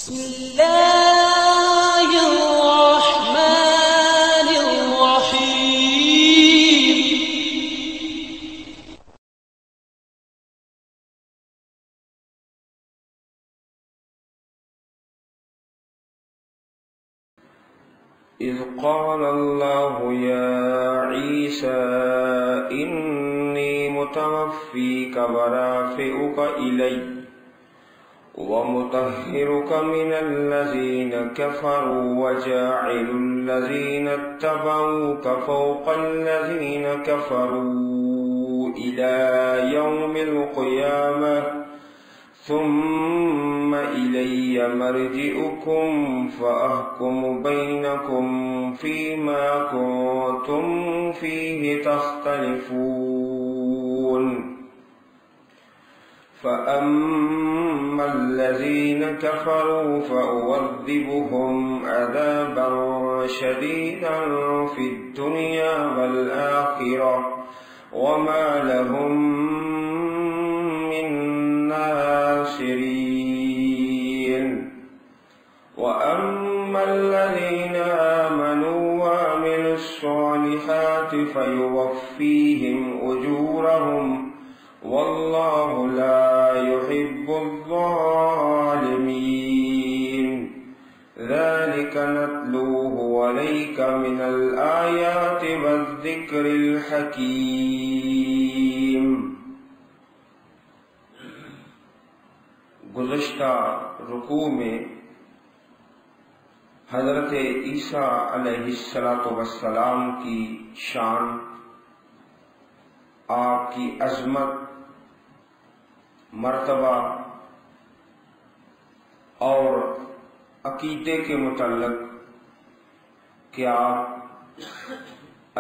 بسم الله الرحمن الرحيم. إذ قال الله يا عيسى إني متوفيك ورافعك إلي ومطهرك من الذين كفروا وجاعل الذين اتبعوك فوق الذين كفروا إلى يوم القيامة ثم إلي مرجئكم فأحكم بينكم فيما كنتم فيه تختلفون فأما الذين كفروا فأعذبهم عذابا شديدا في الدنيا والآخرة وما لهم من ناصرين وأما الذين آمنوا وعملوا الصالحات فيوفيهم أجورهم والله لا يحب الظالمين ذلك نتلوه عليك من الآيات والذكر الحكيم. گزشتہ رکوع میں حضرت عیسیٰ علیہ السلام کی شان، آپ کی عظمت، مرتبہ اور عقیدے کے متعلق کہ آپ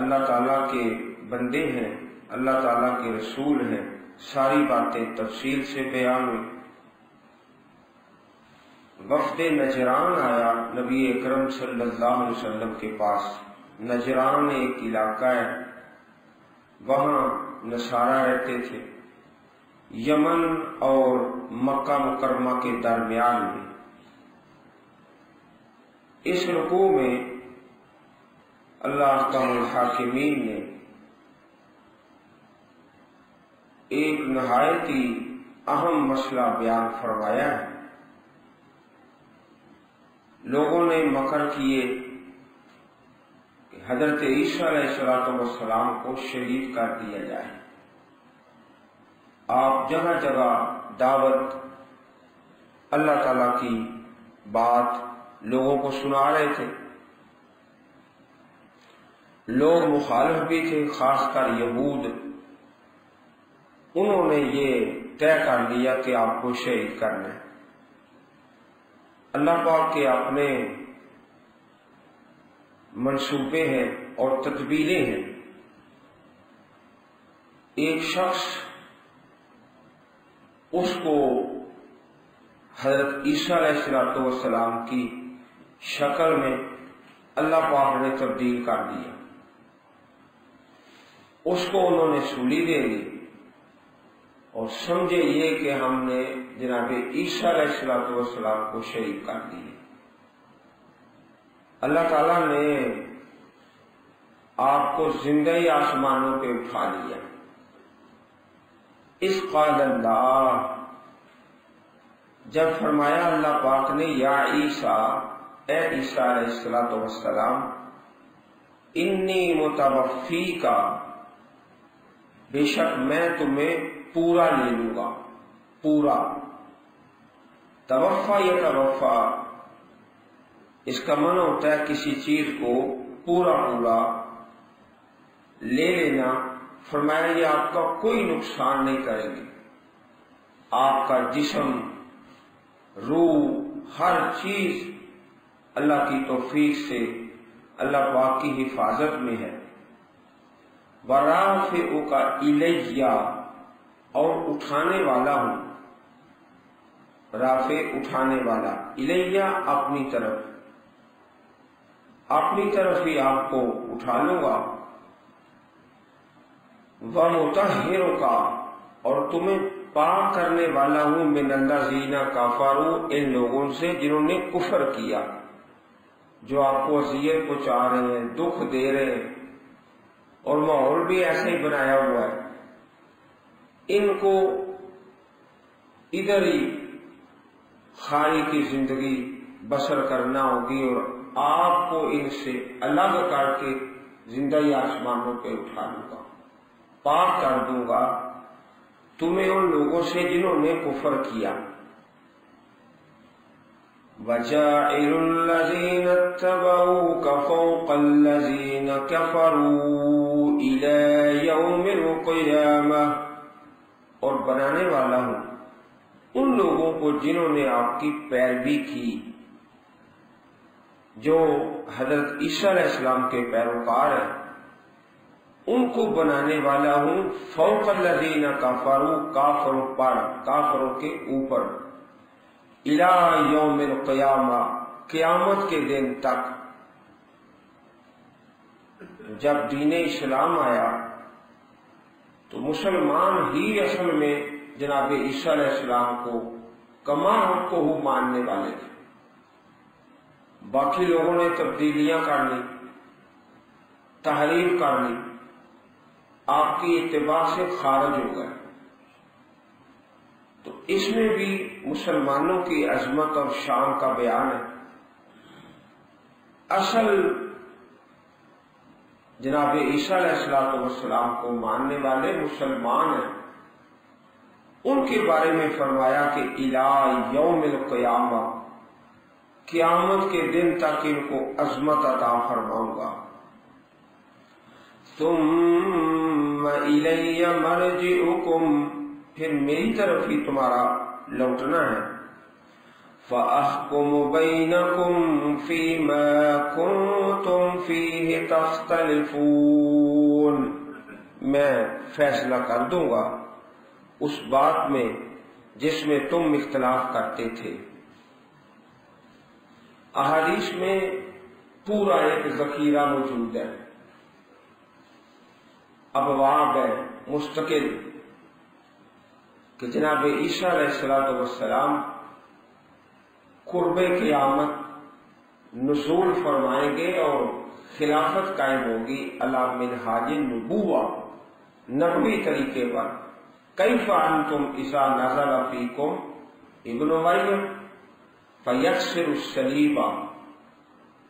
اللہ تعالیٰ کے بندے ہیں، اللہ تعالیٰ کے رسول ہیں، ساری باتیں تفصیل سے بیان ہوئی. وفد نجران آیا نبی اکرم صلی اللہ علیہ وسلم کے پاس. نجران ایک علاقہ ہے، وہاں نصارہ رہتے تھے، یمن اور مکہ مکرمہ کے درمیان میں. اس رکوع میں اللہ احکم الحاکمین نے ایک نہایت ہی اہم مسئلہ بیان فرمایا ہے. لوگوں نے مکر کیے کہ حضرت عیسیٰ علیہ السلام کو شہید کر دیا جائے. آپ جگہ جگہ دعوت، اللہ تعالیٰ کی بات لوگوں کو سنا رہے تھے. لوگ مخالف بھی تھے، خاص کر یہود. انہوں نے یہ طے کر لیا کہ آپ کو شہید کرنا ہے. اللہ پاک کے اپنے منصوبے ہیں اور تدبیریں ہیں. ایک شخص اس کو حضرت عیسیٰ علیہ السلام کی شکل میں اللہ پاک نے تبدیل کر دیا. اس کو انہوں نے سولی دے دی اور سمجھے یہ کہ ہم نے جناب عیسیٰ علیہ السلام کو شہید کر دیا. اللہ تعالیٰ نے آپ کو زندہ ہی آسمانوں پہ اٹھا لیا. اس قال اللہ، جب فرمایا اللہ پاک نے یا عیسیٰ، اے عیسیٰ علیہ السلام، انی متوفیکا، بے شک میں تمہیں پورا لے لوں گا. پورا، توفا یا توفا، اس کا معنی ہوتا ہے کسی چیز کو پورا پورا لے لینا. فرمایا یہ آپ کا کوئی نقصان نہیں کریں گے. آپ کا جسم، روح، ہر چیز اللہ کی توفیق سے اللہ پاک کی حفاظت میں ہے. وَرَافِعُكَ إِلَيَّ، اور اٹھانے والا ہوں. رافع اٹھانے والا، الیہ اپنی طرف، اپنی طرف ہی آپ کو اٹھا لوں گا. وَمُطَهِّرُكَ، اور تمہیں پاک کرنے والا ہوں من الذین کفروا، ان لوگوں سے جنہوں نے کفر کیا، جو آپ کو اذیت پہنچا رہے ہیں، دکھ دے رہے ہیں، اور ماحول بھی ایسا ہی بنایا ہوا ہے۔ ان کو ادھر ہی خالی کی زندگی بسر کرنا ہوگی اور آپ کو ان سے الگ کر کے زندہ آسمانوں پہ اٹھا لوں گا، پاک کر دوں گا تمہیں ان لوگوں سے جنہوں نے کفر کیا۔ وَجَاعِلُ الَّذِينَ اتَّبَعُوكَ فَوْقَ الَّذِينَ كَفَرُوا إِلَى يَوْمِ الْقِيَامَةِ، اور بنانے والا ہوں ان لوگوں کو جنہوں نے آپ کی پیروی کی، جو حضرت عیسیٰ علیہ السلام کے پیروکار ہیں، ان کو بنانے والا ہوں فوق الذین کفروا، کافروں پر، کافروں کے اوپر، الی یوم القیامہ، قیامت کے دن تک۔ جب دین اسلام آیا تو مسلمان ہی اصل میں جناب عیسیٰ علیہ السلام کو کما حق کو ماننے والے تھے، باقی لوگوں نے تبدیلیاں کر لی، تحریف کر لی، آپ کی اتباع سے خارج ہو گئے۔ تو اس میں بھی مسلمانوں کی عظمت اور شان کا بیان ہے۔ اصل جناب عیسیٰ علیہ السلام کو ماننے والے مسلمان ہیں، ان کے بارے میں فرمایا کہ الی یوم القیامہ، قیامت کے دن تک ان کو عظمت عطا فرماؤں گا۔ ثم الی مرجعکم، پھر میری طرف ہی تمہارا لوٹنا ہے۔ فَأَحْكُمُ بَيْنَكُمْ فِيمَا كُنْتُمْ فِيهِ تَخْتَلِفُونَ، میں فیصلہ کر دوں گا اس بات میں جس میں تم اختلاف کرتے تھے۔ احادیث میں پورا ایک ذخیرہ موجود ہے، ابواب ہے مستقل، کہ جناب عیسیٰ علیہ السلام قرب قیامت نزول فرمائیں گے اور خلافت قائم ہوگی علی منہاج النبوہ، نبوی طریقے پر۔ کیف انتم اذا نزل فیکم ابن مریم فیکسر الصلیب،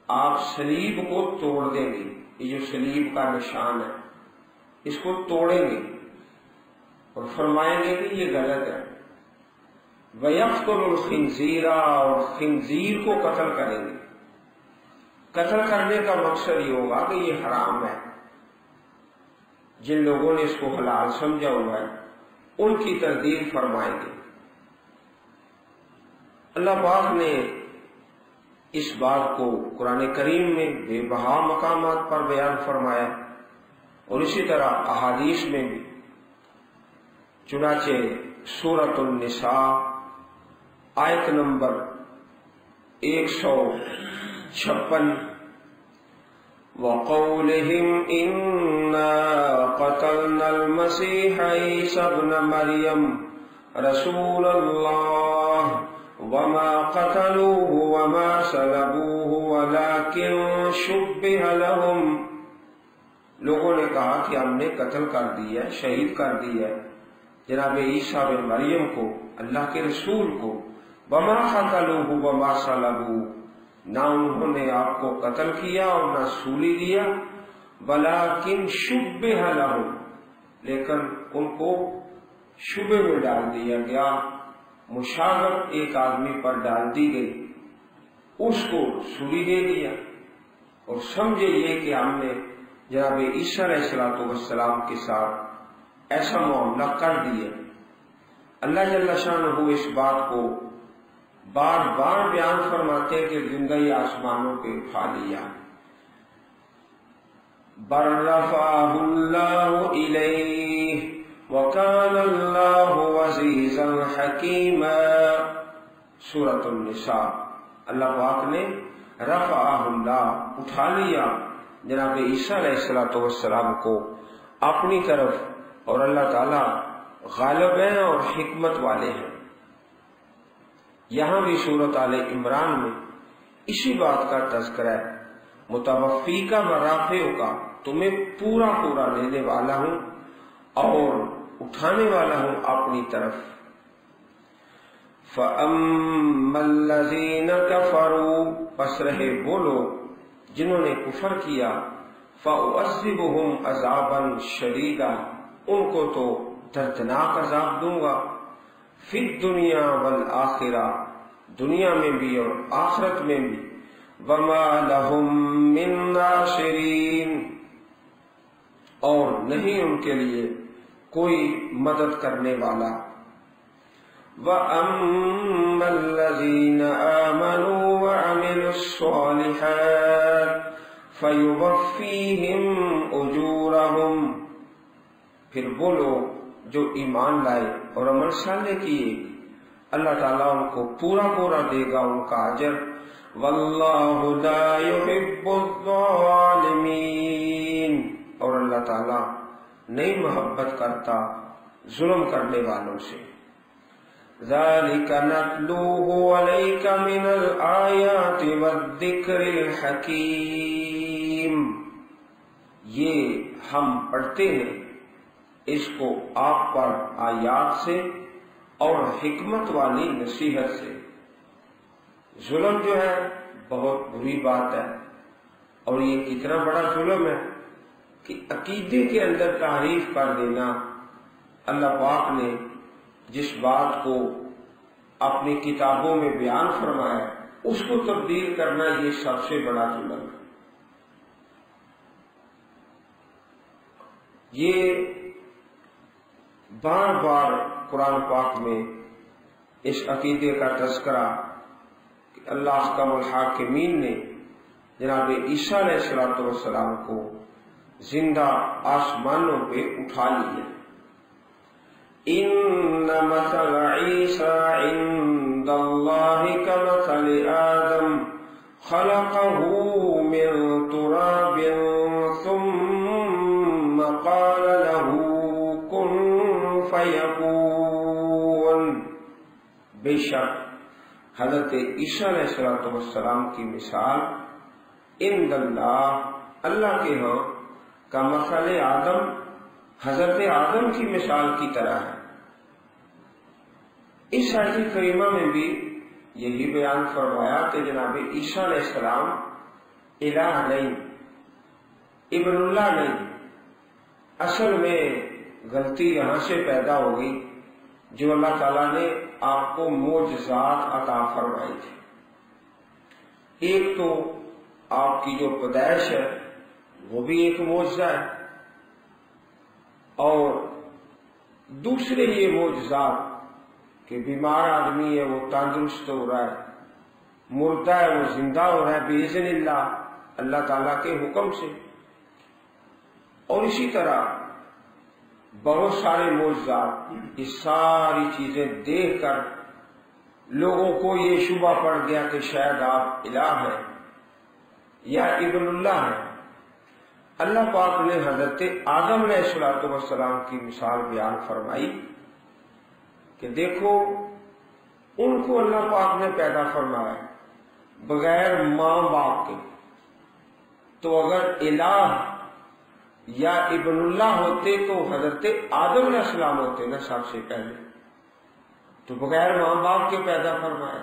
آپ صلیب کو توڑ دیں گے، یہ جو صلیب کا نشان ہے اس کو توڑیں گے اور فرمائیں گے کہ یہ غلط ہے۔ وَيَقْتُلُ الْخِنْزِيرَ، اور خنزیر کو قتل کریں گے۔ قتل کرنے کا مقصد یہ ہوگا کہ یہ حرام ہے، جن لوگوں نے اس کو حلال سمجھا ہوا ہے ان کی تردید فرمائیں گے۔ اللہ پاک نے اس بات کو قرآن کریم میں بے بہا مقامات پر بیان فرمایا اور اسی طرح احادیث میں بھی۔ چنانچہ سورۃ النساء آیت نمبر 156، وَقَوْلِهِمْ إِنَّا قَتَلْنَا الْمَسِيحَ عِيسَى ابْنَ مَرْيَمَ رَسُولَ اللَّهِ وَمَا قَتَلُوهُ وَمَا صَلَبُوهُ وَلَكِنْ شُبِّهَ لَهُمْ، لوگوں نے کہا کہ ہم نے قتل کر دیا، شہید کر دیا جناب عیسیٰ بن مریم کو، اللہ کے رسول کو۔ وَمَا قَتَلُوهُ وَمَا صَلَبُوهُ، نہ انہوں نے آپ کو قتل کیا اور نہ سولی دیا، وَلَكِنْ شُبِّهَ لَهُمْ، لیکن ان کو شبہ میں ڈال دیا گیا، مشابہت ایک آدمی پر ڈال دی گئی، اس کو سولی دے دیا اور سمجھے یہ کہ ہم نے جناب عیسیٰ علیہ السلام کے ساتھ ایسا معاملہ کر دیا۔ اللہ جل شانہ اس بات کو بار بار بیان فرماتے ہیں کہ زندہ آسمانوں پہ اٹھا لیا۔ بل رفعہ اللہ الیہ وکان اللہ عزیزا حکیما، سورۃ النساء۔ اللہ پاک نے رفعہ اللہ، اٹھا لیا جناب عیسیٰ علیہ السلام کو اپنی طرف، اور اللہ تعالیٰ غالب ہیں اور حکمت والے ہیں۔ یہاں بھی سورۃ آل عمران میں اسی بات کا تذکرہ ہے، متوفی کا مرافع کا، تمہیں پورا پورا لینے والا ہوں اور اٹھانے والا ہوں اپنی طرف۔ فَأَمَّا الَّذِينَ كَفَرُوا، پس رہے وہ لوگ جنہوں نے کفر کیا، فَأُعَذِّبُهُمْ عَذَابًا شَدِيدًا، ان کو تو دردناک عذاب دوں گا، فی الدنیا والآخرہ، دنیا میں بھی اور آخرت میں بھی، وَمَا لَهُم مِّن نَاصِرِينَ، اور نہیں ان کے لیے کوئی مدد کرنے والا۔ وَأَمَّا الَّذِينَ آمَنُوا وَعَمِلُوا الصَّالِحَاتِ فَيُوَفِّيهِمْ أُجُورَهُمْ، پھر وہ لوگ جو ایمان لائے اور عمل صالح کیے، اللہ تعالیٰ ان کو پورا پورا دے گا ان کا اجر۔ وَاللَّهُ لَا يُحِبُّ الظَّالِمِينَ، اور اللہ تعالیٰ نہیں محبت کرتا ظلم کرنے والوں سے۔ ذَلِكَ نَتْلُوهُ عَلَيْكَ مِنَ الْآيَاتِ وَالذِّكْرِ الْحَكِيمِ، یہ ہم پڑھتے ہیں اس کو آپ پر آیات سے اور حکمت والی نصیحت سے۔ ظلم جو ہے بہت بری بات ہے، اور یہ کتنا بڑا ظلم ہے کہ عقیدے کے اندر تعریف کر دینا۔ اللہ پاک نے جس بات کو اپنی کتابوں میں بیان فرمایا اس کو تبدیل کرنا، یہ سب سے بڑا ظلم ہے۔ یہ بار بار قرآن پاک میں اس عقیدے کا تذکرہ کہ اللہ احکم الحاکمین نے جناب عیسیٰ علیہ السلام کو زندہ آسمانوں پہ اٹھا لیا۔ ان مثل عیسیٰ عند اللہ کمثل آدم خلقه من تراب ثم قال له کن فیکون، بے شک حضرت عیسیٰ علیہ السلام کی مثال عند اللہ، اللہ کے ہاں، کا مثل آدم، حضرت آدم کی مثال کی طرح ہے۔ اس آیت کریمہ میں بھی یہی بیان فرمایا کہ جناب عیسیٰ علیہ السلام الہ نہیں، ابن اللہ نہیں۔ اصل میں غلطی یہاں سے پیدا ہو گئی جو اللہ تعالیٰ نے آپ کو معجزات عطا فرمائی تھی۔ ایک تو آپ کی جو پیدائش ہے وہ بھی ایک معجزہ ہے، اور دوسرے یہ معجزات کہ بیمار آدمی ہے وہ تندرست ہو رہا ہے، مردہ ہے وہ زندہ ہو رہا ہے بإذن اللہ، اللہ تعالیٰ کے حکم سے۔ اور اسی طرح بہت سارے معجزات، یہ ساری چیزیں دیکھ کر لوگوں کو یہ شبہ پڑ گیا کہ شاید آپ الہ ہیں یا ابن اللہ ہیں۔ اللہ پاک نے حضرت آدم علیہ السلام کی مثال بیان فرمائی کہ دیکھو ان کو اللہ پاک نے پیدا فرمایا بغیر ماں باپ کے، تو اگر الہ یا ابن اللہ ہوتے تو حضرت آدم علیہ السلام ہوتے نا سب سے پہلے، تو بغیر ماں باپ کے پیدا فرمایا۔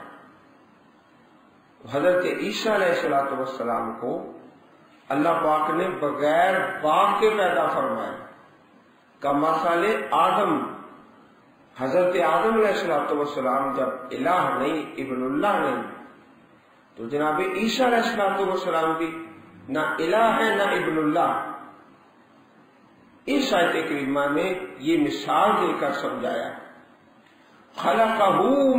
حضرت عیسیٰ علیہ السلام کو اللہ پاک نے بغیر باپ کے پیدا فرمایا، کمثل آدم، حضرت آدم علیہ السلام جب الہ نہیں، ابن اللہ نہیں، تو جناب عیسیٰ علیہ السلام بھی نہ الہ ہے نہ ابن اللہ۔ اس آیت کریمہ میں یہ مثال دے کر سمجھایا، خلقہ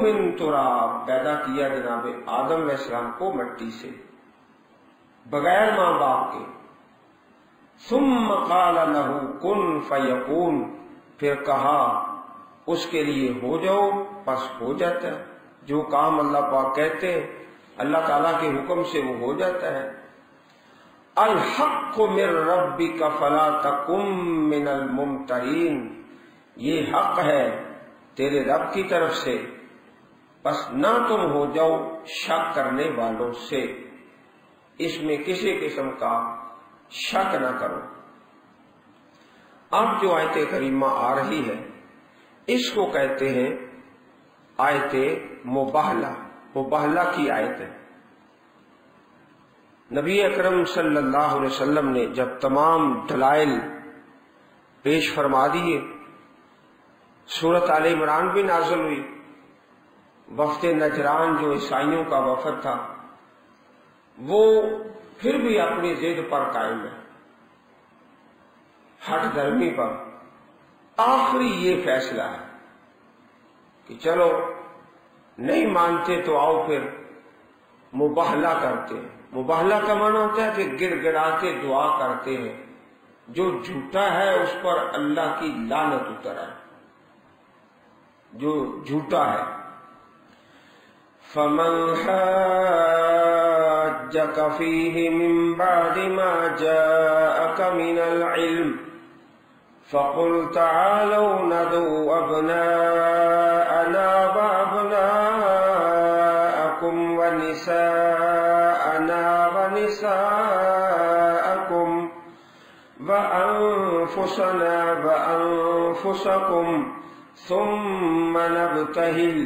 من تراب، پیدا کیا جناب آدم علیہ السلام کو مٹی سے بغیر ماں باپ کے، ثم قال له کن فیکون، پھر کہا اس کے لیے ہو جاؤ، پس ہو جاتا ہے۔ جو کام اللہ پاک کہتے ہیں اللہ تعالیٰ کے حکم سے وہ ہو جاتا ہے۔ الحق من ربک فلا تکن من الممترین، یہ حق ہے تیرے رب کی طرف سے، بس نہ تم ہو جاؤ شک کرنے والوں سے، اس میں کسی قسم کا شک نہ کرو۔ اب جو آیت کریمہ آ رہی ہے اس کو کہتے ہیں آیت مباہلہ، مباہلہ کی آیت ہے۔ نبی اکرم صلی اللہ علیہ وسلم نے جب تمام دلائل پیش فرما دیے، سورۃ آل عمران بھی نازل ہوئی، وفد نجران جو عیسائیوں کا وفد تھا وہ پھر بھی اپنی ضد پر قائم ہے، ہٹ درمی پر۔ آخری یہ فیصلہ ہے کہ چلو نہیں مانتے تو آؤ پھر مباہلہ کرتے ہیں۔ مباہلہ کا معنی ہوتا ہے کہ گڑ گڑا کے دعا کرتے ہیں، جو جھوٹا ہے اس پر اللہ کی لعنت اتر ہے، جو جھوٹا ہے۔ فَمَنْ حَاجَّكَ فِيهِ مِنْ بَعْدِ مَا جَاءَكَ مِنَ الْعِلْمِ فَقُلْ تَعَالَوْا نَدْعُ أَبْنَاءَنَا وَأَبْنَاءَكُمْ وَنِسَاءَنَا وَنِسَاءَكُمْ وَأَنفُسَنَا وَأَنفُسَكُمْ ثُمَّ نَبْتَهِلْ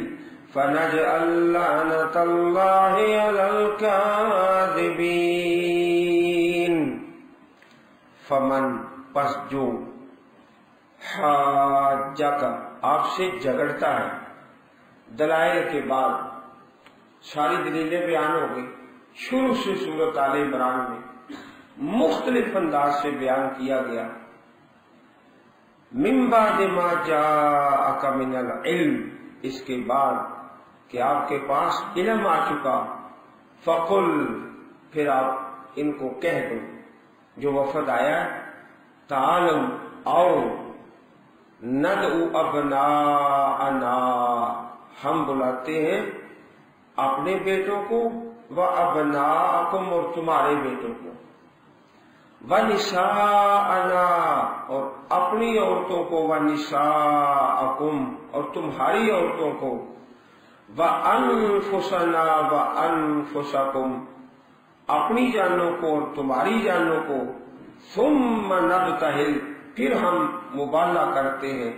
فَنَجْعَلْ لَعْنَتَ اللَّهِ عَلَى الْكَاذِبِينَ۔ فمن پس جو حاجہ کا آپ سے جھگڑتا ہے، دلائل کے بعد ساری دلیلیں بیان ہو گئی، شروع سے سورۃ آل عمران میں مختلف انداز سے بیان کیا گیا۔ من بعد ما جاءک من العلم، اس کے بعد کہ آپ کے پاس علم آ چکا، فقل، پھر آپ ان کو کہہ دو جو وفد آیا، تعالوا، آؤ، ندعو ابناءنا، ہم بلاتے ہیں اپنے بیٹوں کو، وابناءکم، اور تمہارے بیٹوں کو، ونساءنا، اور اپنی عورتوں کو، ونساءکم، اور تمہاری عورتوں کو، وانفسنا وانفسکم، اپنی جانوں کو اور تمہاری جانوں کو، ثم نبتہل، پھر ہم مباہلہ کرتے ہیں،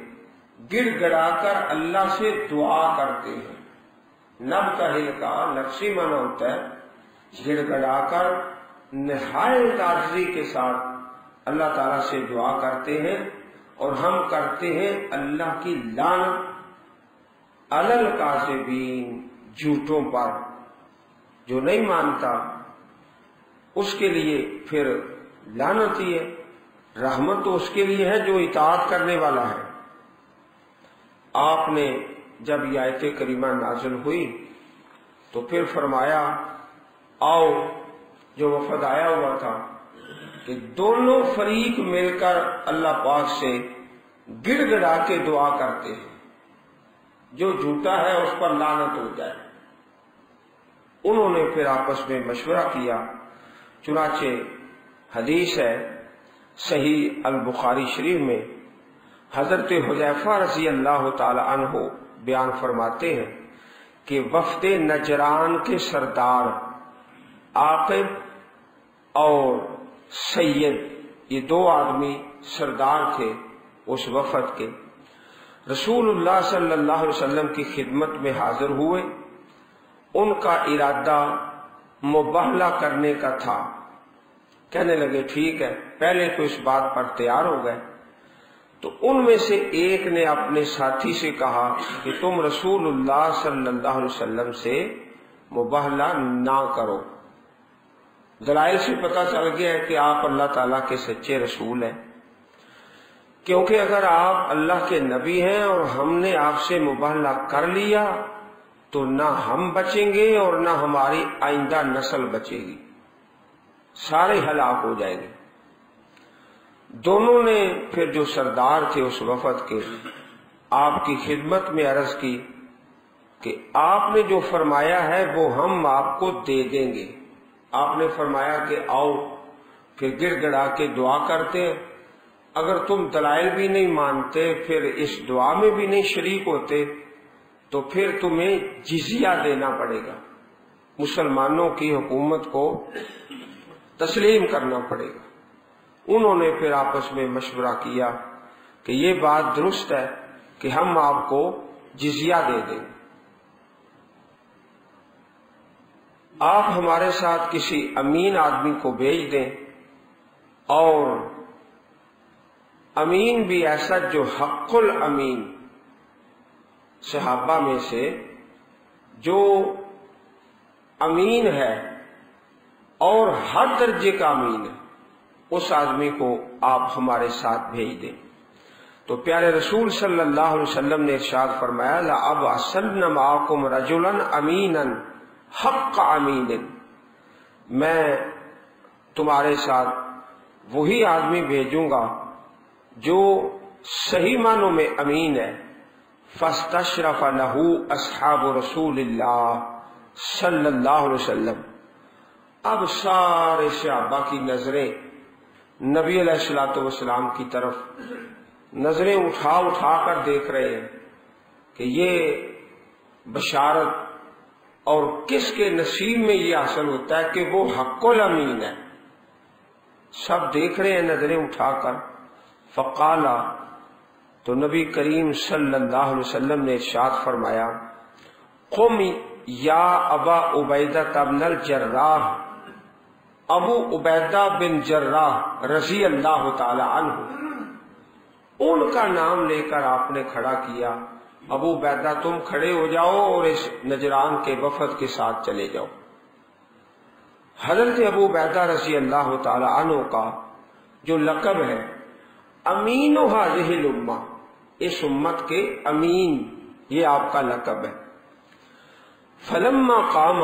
گڑ گڑا کر اللہ سے دعا کرتے ہیں۔ نبتہل کا لفظی معنی ہوتا ہے گڑ گڑا کر نہایت عاجزی کے ساتھ اللہ تعالیٰ سے دعا کرتے ہیں، اور ہم کرتے ہیں اللہ کی لعنت علی الکاذبین، جھوٹوں پر۔ جو نہیں مانتا اس کے لیے پھر لعنت ہی ہے، رحمت تو اس کے لیے ہے جو اطاعت کرنے والا ہے۔ آپ نے جب یہ آیت کریمہ نازل ہوئی تو پھر فرمایا آؤ، جو وفد آیا ہوا تھا کہ دونوں فریق مل کر اللہ پاک سے گڑ گڑا کے دعا کرتے ہیں، جو جھوٹا ہے اس پر لعنت ہو جائے۔ انہوں نے پھر آپس میں مشورہ کیا، چنانچہ حدیث ہے صحیح البخاری شریف میں، حضرت حذیفہ رضی اللہ تعالی عنہ بیان فرماتے ہیں کہ وفد نجران کے سردار عاقب اور سید، یہ دو آدمی سردار تھے اس وفد کے، رسول اللہ صلی اللہ علیہ وسلم کی خدمت میں حاضر ہوئے۔ ان کا ارادہ مباہلہ کرنے کا تھا، کہنے لگے ٹھیک ہے، پہلے تو اس بات پر تیار ہو گئے۔ تو ان میں سے ایک نے اپنے ساتھی سے کہا کہ تم رسول اللہ صلی اللہ علیہ وسلم سے مباہلہ نہ کرو، دلائل سے پتہ چل گیا ہے کہ آپ اللہ تعالیٰ کے سچے رسول ہیں، کیونکہ اگر آپ اللہ کے نبی ہیں اور ہم نے آپ سے مباہلہ کر لیا تو نہ ہم بچیں گے اور نہ ہماری آئندہ نسل بچے گی، سارے ہلاک ہو جائیں گے۔ دونوں نے پھر جو سردار تھے اس وفد کے آپ کی خدمت میں عرض کی کہ آپ نے جو فرمایا ہے وہ ہم آپ کو دے دیں گے۔ آپ نے فرمایا کہ آؤ، پھر گڑ گڑا کے دعا کرتے ہیں، اگر تم دلائل بھی نہیں مانتے، پھر اس دعا میں بھی نہیں شریک ہوتے، تو پھر تمہیں جزیہ دینا پڑے گا، مسلمانوں کی حکومت کو تسلیم کرنا پڑے گا۔ انہوں نے پھر آپس میں مشورہ کیا کہ یہ بات درست ہے کہ ہم آپ کو جزیہ دے دیں، آپ ہمارے ساتھ کسی امین آدمی کو بھیج دیں، اور امین بھی ایسا جو حق الامین، صحابہ میں سے جو امین ہے اور ہر درجے کا امین ہے، اس آدمی کو آپ ہمارے ساتھ بھیج دیں۔ تو پیارے رسول صلی اللہ علیہ وسلم نے ارشاد فرمایا لَأَبْعَثَنَّ مَعَكُمْ رَجُلًا أَمِينًا حق امین، میں تمہارے ساتھ وہی آدمی بھیجوں گا جو صحیح معنوں میں امین ہے۔ فَاسْتَشْرَفَ لَهُ أَصْحَابُ رَسُولِ اللَّهِ صلی اللہ علیہ وسلم۔ اب سارے صحابہ کی نظریں نبی علیہ الصلوۃ والسلام کی طرف نظریں اٹھا اٹھا کر دیکھ رہے ہیں کہ یہ بشارت اور کس کے نصیب میں یہ حاصل ہوتا ہے کہ وہ حق الامین ہے۔ سب دیکھ رہے ہیں نظریں اٹھا کر۔ فقالا، تو نبی کریم صلی اللہ علیہ وسلم نے ارشاد فرمایا قم یا ابا عبیدہ بن الجراح، ابو عبیدہ بن جراح رضی اللہ تعالی عنہ، ان کا نام لے کر آپ نے کھڑا کیا۔ ابو عبیدہ تم کھڑے ہو جاؤ اور اس نجران کے وفد کے ساتھ چلے جاؤ۔ حضرت ابو عبیدہ رضی اللہ تعالی عنہ کا جو لقب ہے امین هذه الامہ، اس امت کے امین، یہ آپ کا لقب ہے۔ فلما قام،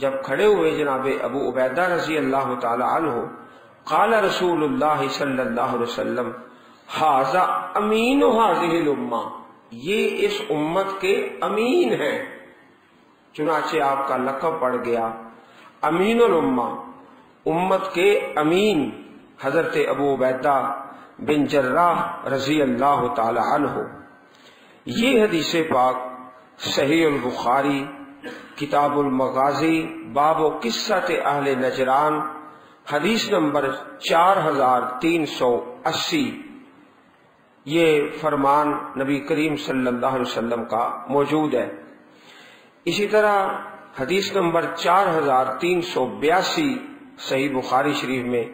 جب کھڑے ہوئے جناب ابو عبیدہ رضی اللہ تعالی عنہ، قال رسول اللہ صلی اللہ علیہ وسلم ھذا امین هذه الامہ، یہ اس امت کے امین ہیں۔ چنانچہ آپ کا لقب پڑ گیا امین الامہ، امت کے امین، حضرت ابو عبیدہ بن جراح رضی اللہ تعالی عنہ۔ یہ حدیث پاک صحیح البخاری کتاب المغازی باب و قصۃ اہل نجران، حدیث نمبر 4380، یہ فرمان نبی کریم صلی اللہ علیہ وسلم کا موجود ہے۔ اسی طرح حدیث نمبر 4382 صحیح بخاری شریف میں،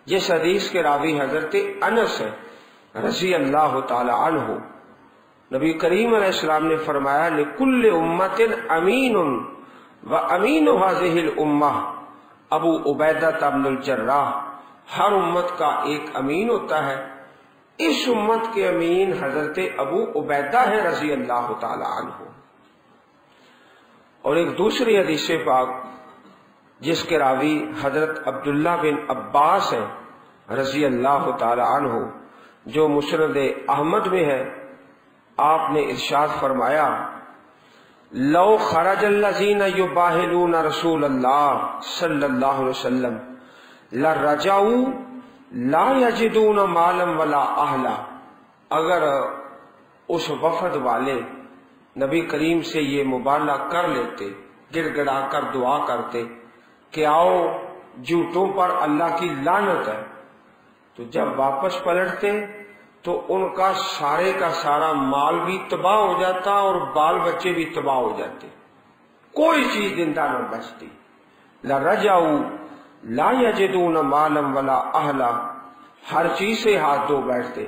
جس حدیث کے راوی حضرت انس رضی اللہ تعالی عنہ، نبی کریم علیہ السلام نے فرمایا لکل امت امین و امین هذه الامہ ابو عبیدہ بن الجراح، ہر امت کا ایک امین ہوتا ہے، اس امت کے امین حضرت ابو عبیدہ ہے رضی اللہ تعالی عنہ۔ اور ایک دوسری حدیث پاک جس کے راوی حضرت عبداللہ بن عباس ہیں رضی اللہ تعالی عنہ، جو مسند احمد میں ہے، آپ نے ارشاد فرمایا لو خرج الذین یباہلون رسول اللہ صلی اللہ علیہ وسلم لرجعوا لا یجدون مالا ولا اہلا، اگر اس وفد والے نبی کریم سے یہ مبالغہ کر لیتے، گڑ گڑا کر دعا کرتے کہ آؤ جھوٹوں پر اللہ کی لعنت ہے، تو جب واپس پلٹتے تو ان کا سارے کا سارا مال بھی تباہ ہو جاتا اور بال بچے بھی تباہ ہو جاتے، کوئی چیز زندہ نہ بچتی۔ لرجعوا لا یجدون مالا ولا اہلا، ہر چیز سے ہاتھ دھو بیٹھتے۔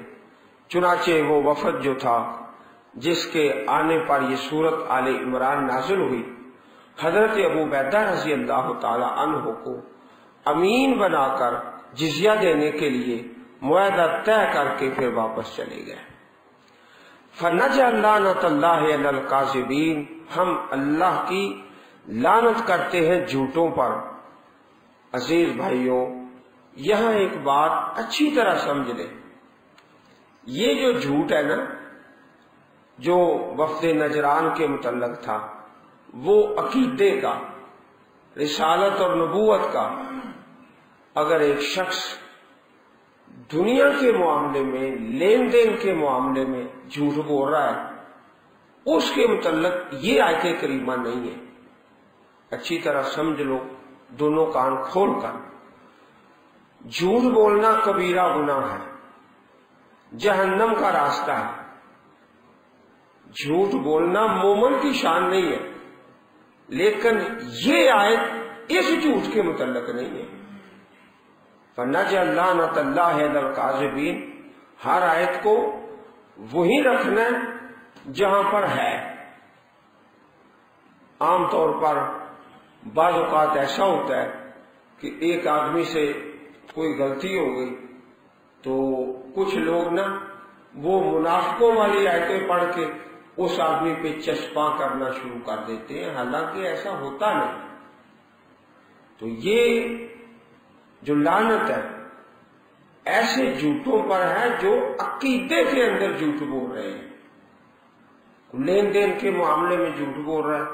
چنانچہ وہ وفد جو تھا جس کے آنے پر یہ سورت آل عمران نازل ہوئی، حضرت ابو عبیدہ رضی اللہ تعالی عنہ کو امین بنا کر جزیہ دینے کے لیے معاہدہ طے کر کے پھر واپس چلے گئے۔ فنجعل لعنۃ اللہ علی الکاذبین، ہم اللہ کی لعنت کرتے ہیں جھوٹوں پر۔ عزیز بھائیوں، یہاں ایک بات اچھی طرح سمجھ لیں، یہ جو جھوٹ ہے نا جو وفد نجران کے متعلق تھا، وہ عقیدے کا، رسالت اور نبوت کا۔ اگر ایک شخص دنیا کے معاملے میں، لین دین کے معاملے میں جھوٹ بول رہا ہے، اس کے متعلق یہ آیت کریمہ نہیں ہے۔ اچھی طرح سمجھ لو، دونوں کان کھول کر، جھوٹ بولنا کبیرہ گناہ ہے، جہنم کا راستہ ہے۔ جھوٹ بولنا مومن کی شان نہیں ہے، لیکن یہ آیت اس جھوٹ کے متعلق نہیں ہے۔ فَنَجْعَلْ لَعْنَتَ اللَّهِ عَلَى الْكَاذِبِينَ، ہر آیت کو وہی رکھنا ہے جہاں پر ہے۔ عام طور پر بعض اوقات ایسا ہوتا ہے کہ ایک آدمی سے کوئی غلطی ہو گئی تو کچھ لوگ نا وہ منافقوں والی آیتیں پڑھ کے اس آدمی پہ چسپاں کرنا شروع کر دیتے ہیں، حالانکہ ایسا ہوتا نہیں۔ تو یہ جو لعنت ہے ایسے جھوٹوں پر ہے جو عقیدے کے اندر جھوٹ بول رہے ہیں۔ لین دین کے معاملے میں جھوٹ بول رہا ہے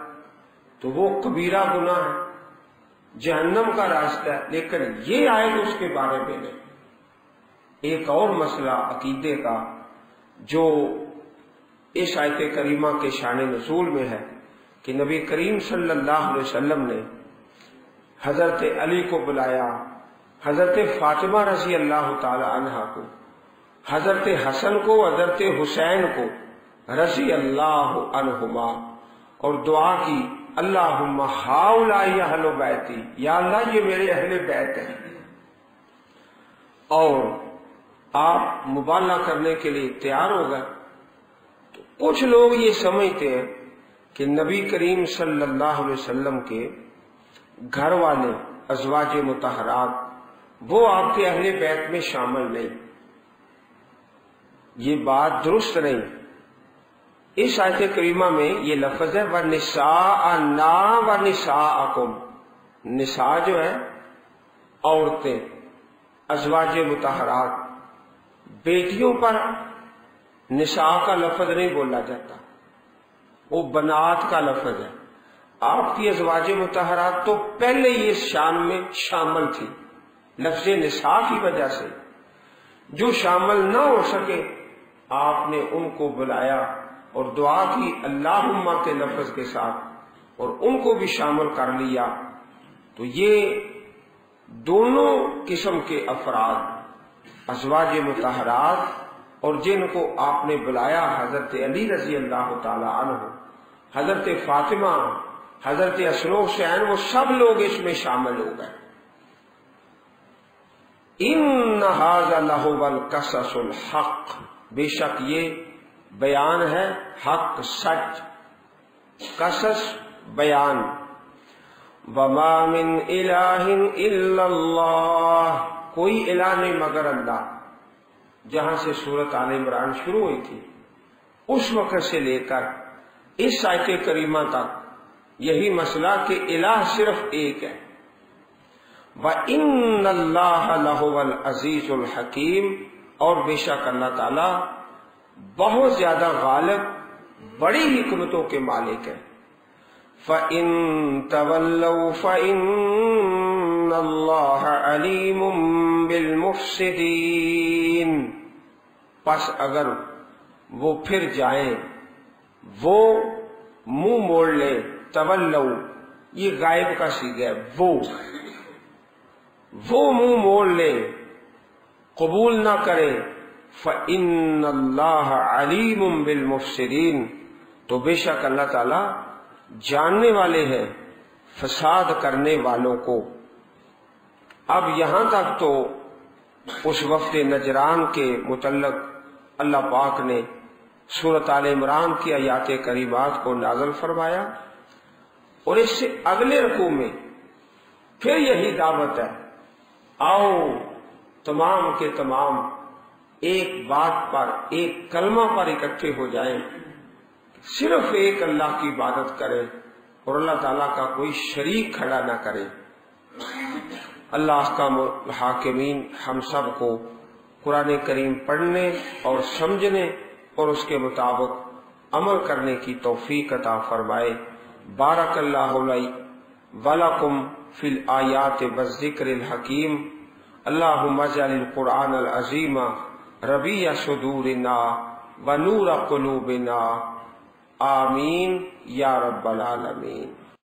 تو وہ کبیرہ گناہ ہے، جہنم کا راستہ ہے، لیکن یہ آیت اس کے بارے میں نہیں۔ ایک اور مسئلہ عقیدے کا جو اس آیت کریمہ کے شان نزول میں ہے کہ نبی کریم صلی اللہ علیہ وسلم نے حضرت علی کو بلایا، حضرت فاطمہ رضی اللہ تعالی عنہا کو، حضرت حسن کو، حضرت حسین کو رضی اللہ عنہما، اور دعا کی اللہم ہؤلاء اہل بیتی، یا اللہ یہ میرے اہل بیت ہیں۔ اور آپ مبالغہ کرنے کے لیے تیار ہو گئے تو کچھ لوگ یہ سمجھتے ہیں کہ نبی کریم صلی اللہ علیہ وسلم کے گھر والے ازواج مطہرات وہ آپ کے اہل بیت میں شامل نہیں۔ یہ بات درست نہیں۔ اس آیت کریمہ میں یہ لفظ ہے وَنِسَاءَنَا وَنِسَاءَكُمْ، نساء جو ہے عورتیں، ازواج مطہرات، بیٹیوں پر نساء کا لفظ نہیں بولا جاتا، وہ بنات کا لفظ ہے۔ آپ کی ازواج مطہرات تو پہلے ہی اس شان میں شامل تھی، لفظ نساء کی وجہ سے۔ جو شامل نہ ہو سکے آپ نے ان کو بلایا اور دعا کی اللہم کے لفظ کے ساتھ، اور ان کو بھی شامل کر لیا۔ تو یہ دونوں قسم کے افراد، ازواج مطہرات اور جن کو آپ نے بلایا حضرت علی رضی اللہ تعالی عنہ، حضرت فاطمہ، حضرت حسن و حسین، وہ سب لوگ اس میں شامل ہو گئے۔ ان ھذا لہو القصص الحق، بے شک یہ بیان ہے حق، سچ، قصص بیان۔ وما من الہ الا اللہ، کوئی الہ نہیں مگر اللہ۔ جہاں سے سورۃ آل عمران شروع ہوئی تھی اس وقت سے لے کر اس آیت کریمہ تک یہی مسئلہ کہ الہ صرف ایک ہے۔ وَإِنَّ اللَّهَ لَهُوَ الْعَزِيزُ الْحَكِيمُ، اور بے شک اللہ تعالی بہت زیادہ غالب، بڑی حکمتوں کے مالک ہے۔ فَإِن تَوَلَّوْا فَإِنَّ اللَّهَ عَلِيمٌ بِالْمُفْسِدِينَ، پس اگر وہ پھر جائیں، وہ منہ موڑ لے، تولو یہ غائب کا صیغہ ہے، وہ منہ موڑ لے، قبول نہ کرے، فَإِنَّ اللَّهَ عَلِيمٌ بِالْمُفْسِدِينَ، تو بے شک اللہ تعالی جاننے والے ہیں فساد کرنے والوں کو۔ اب یہاں تک تو اس وفد نجران کے متعلق اللہ پاک نے سورۃ آل عمران کی آیات کریمات کو نازل فرمایا، اور اس سے اگلے رکوع میں پھر یہی دعوت ہے، آؤ تمام کے تمام ایک بات پر، ایک کلمہ پر اکٹھے ہو جائیں، صرف ایک اللہ کی عبادت کریں اور اللہ تعالیٰ کا کوئی شریک کھڑا نہ کرے۔ اللہ احکام الحاکمین ہم سب کو قرآن کریم پڑھنے اور سمجھنے اور اس کے مطابق عمل کرنے کی توفیق عطا فرمائے۔ بارک اللہ لی ولکم فی الآیات والذکر الحکیم۔ اللہم اجعل القرآن العظیم ربیع صدورنا ونور قلوبنا، آمین یا رب العالمین۔